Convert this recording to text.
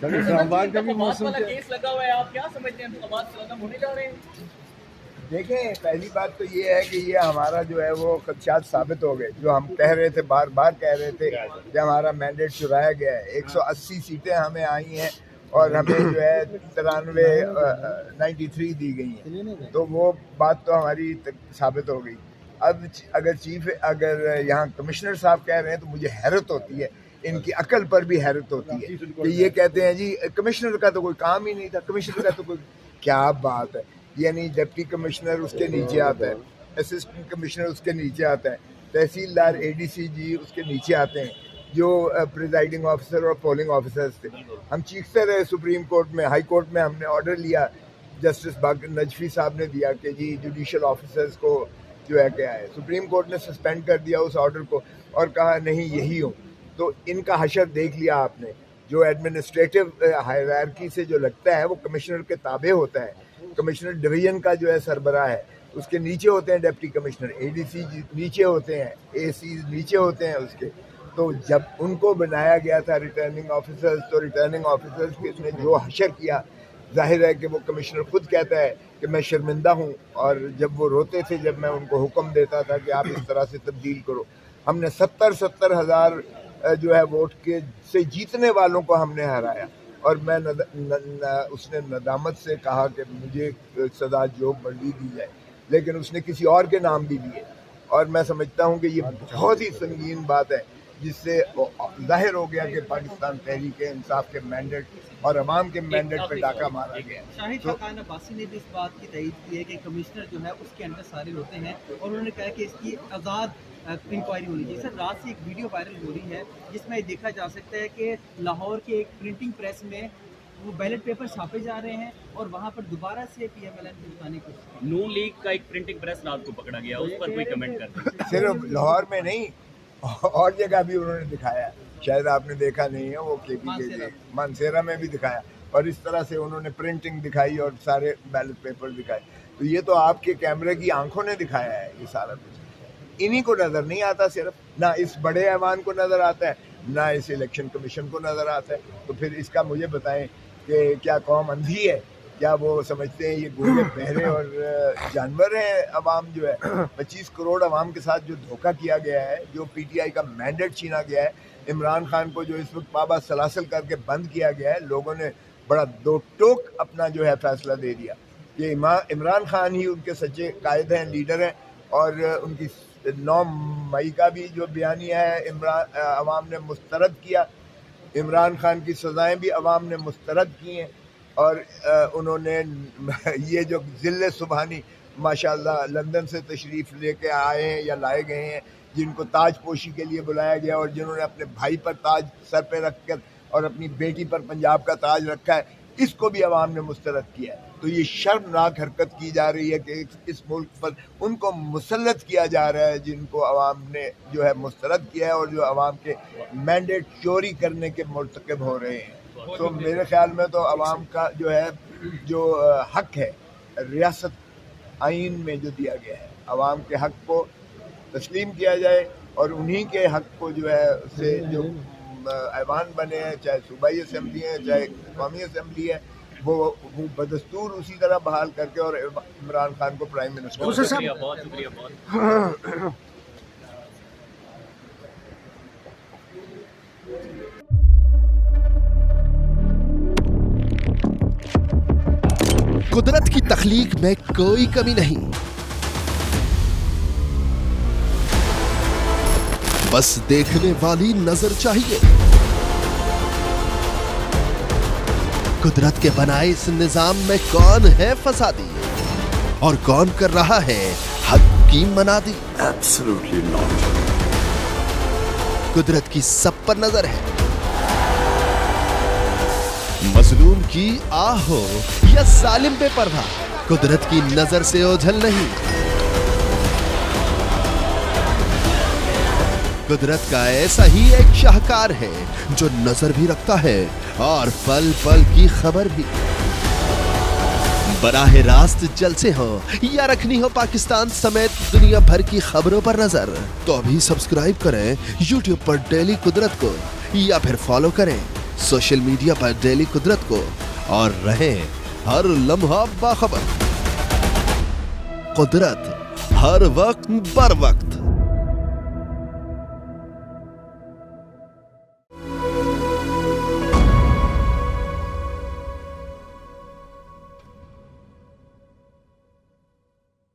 इंतखाबात का भी मौसम वाला केस लगा हुआ है, आप क्या समझते हैं इंतखाबात खत्म होने जा रहे हैं? देखें, पहली बात तो ये है कि ये हमारा जो है वो खदशात साबित हो गए। जो हम कह रहे थे, बार बार कह रहे थे कि हमारा मैंडेट चुराया गया है। 180 सीटें हमें आई हैं और हमें जो है 93 दी गई हैं, तो वो बात तो हमारी साबित हो गई। अब अगर यहाँ कमिश्नर साहब कह रहे हैं तो मुझे हैरत होती है, इनकी अकल पर भी हैरत होती है कि ये कहते हैं जी कमिश्नर का तो कोई काम ही नहीं था, कमिश्नर का तो कोई, क्या बात है। यानी डिप्टी कमिश्नर उसके नीचे आता है, असिस्टेंट कमिश्नर उसके नीचे आता है, तहसीलदार एडीसी जी उसके नीचे आते हैं, जो प्रिजाइडिंग ऑफिसर और पोलिंग ऑफिसर्स थे। हम चीखते रहे सुप्रीम कोर्ट में, हाई कोर्ट में हमने ऑर्डर लिया, जस्टिस बाकर नजफी साहब ने दिया कि जी जुडिशल ऑफिसर्स को जो है क्या है। सुप्रीम कोर्ट ने सस्पेंड कर दिया उस ऑर्डर को और कहा नहीं यही हो। तो इनका हशर देख लिया आपने, जो एडमिनिस्ट्रेटिव हायरार्की से जो लगता है वो कमिश्नर के ताबे होता है। कमिश्नर डिवीजन का जो है सरबराह है, उसके नीचे होते हैं डिप्टी कमिश्नर, एडीसी नीचे होते हैं, एसी नीचे होते हैं उसके। तो जब उनको बनाया गया था रिटर्निंग ऑफिसर्स, तो रिटर्निंग ऑफिसर्स ने जो हशर किया, जाहिर है कि वो कमिश्नर खुद कहता है कि मैं शर्मिंदा हूँ। और जब वो रोते थे, जब मैं उनको हुक्म देता था कि आप इस तरह से तब्दील करो, हमने 70 हज़ार जो है वोट के से जीतने वालों को हमने हराया। और मैं उसने नदामत से कहा कि मुझे सजा जो मर्जी दी जाए, लेकिन उसने किसी और के नाम भी लिए। और मैं समझता हूँ कि ये बहुत ही संगीन बात है, जिससे जाहिर हो गया कि पाकिस्तान तहरीक इंसाफ के मैंडेट और अवाम के मैंडेट पे डाका मारा गया। शाहिद खान अब्बासी ने भी इस बात की तईद की है कि कमिश्नर जो है उसके अंदर सारे होते हैं, और उन्होंने कहा कि इसकी आज़ाद इंक्वायरी होनी चाहिए। सर, रात से एक वीडियो वायरल हो रही है जिसमें देखा जा सकता है कि लाहौर के एक प्रिंटिंग प्रेस में वो बैलेट पेपर छापे जा रहे हैं और वहाँ पर दोबारा से PMLN को बताने की कोशिश। नून लीग का एक प्रिंटिंग प्रेस रात को पकड़ा गया, उस पर कोई कमेंट करते हैं? सिर्फ लाहौर में नहीं, और जगह भी उन्होंने दिखाया, शायद आपने देखा नहीं है, वो KPK के मानसेरा में भी दिखाया। और इस तरह से उन्होंने प्रिंटिंग दिखाई और सारे बैलेट पेपर दिखाए। तो ये तो आपके कैमरे की आंखों ने दिखाया है ये सारा कुछ। इन्हीं को नज़र नहीं आता, सिर्फ ना इस बड़े ऐवान को नज़र आता है, ना इस इलेक्शन कमीशन को नज़र आता है। तो फिर इसका मुझे बताएं कि क्या कौम अंधी है? क्या वो समझते हैं ये गूंगे बहरे और जानवर हैं? अवाम जो है 25 करोड़ अवाम के साथ जो धोखा किया गया है, जो PTI का मैंडेट छीना गया है, इमरान खान को जो इस वक्त पाबा सलासल करके बंद किया गया है, लोगों ने बड़ा दो टोक अपना जो है फैसला दे दिया कि इमरान खान ही उनके सच्चे कायद हैं, लीडर हैं। और उनकी 9 मई का भी जो बयानिया है अवाम ने मुस्तरद किया। इमरान खान की सज़ाएं भी अवाम ने मुस्तरद की हैं। और उन्होंने ये जो ज़िले सुबहानी माशाल्लाह लंदन से तशरीफ़ लेके आए हैं या लाए गए हैं, जिनको ताज पोशी के लिए बुलाया गया और जिन्होंने अपने भाई पर ताज सर पे रख कर और अपनी बेटी पर पंजाब का ताज रखा है, इसको भी अवाम ने मुस्तरद किया है। तो ये शर्मनाक हरकत की जा रही है कि इस मुल्क पर उनको मुसल्लत किया जा रहा है जिनको अवाम ने जो है मुस्तरद किया है और जो अवाम के मैंडेट चोरी करने के मुर्तकब हो रहे हैं। तो मेरे ख्याल में तो अवाम का जो है जो हक है रियासत आइन में जो दिया गया है, अवाम के हक को तस्लीम किया जाए और उन्हीं के हक को जो है उससे जो ऐवान बने हैं, चाहे सूबाई असम्बली है चाहे कौमी असम्बली है, वो बदस्तूर उसी तरह बहाल करके और इमरान खान को प्राइम मिनिस्टर। बहुत शुक्रिया। कुदरत की तख्लीक में कोई कमी नहीं, बस देखने वाली नजर चाहिए। कुदरत के बनाए इस निजाम में कौन है फसादी और कौन कर रहा है हक की मनादी? Absolutely not. कुदरत की सब पर नजर है, मजलूम की आह हो या जालिम पे पर्दा, कुदरत की नजर से ओझल नहीं। कुदरत का ऐसा ही एक शाहकार है जो नजर भी रखता है और पल पल की खबर भी। बराह रास्त जलसे हो या रखनी हो पाकिस्तान समेत दुनिया भर की खबरों पर नजर, तो अभी सब्सक्राइब करें YouTube पर डेली कुदरत को या फिर फॉलो करें सोशल मीडिया पर डेली कुदरत को और रहें हर लम्हा बाखबर। कुदरत हर वक्त बर वक्त।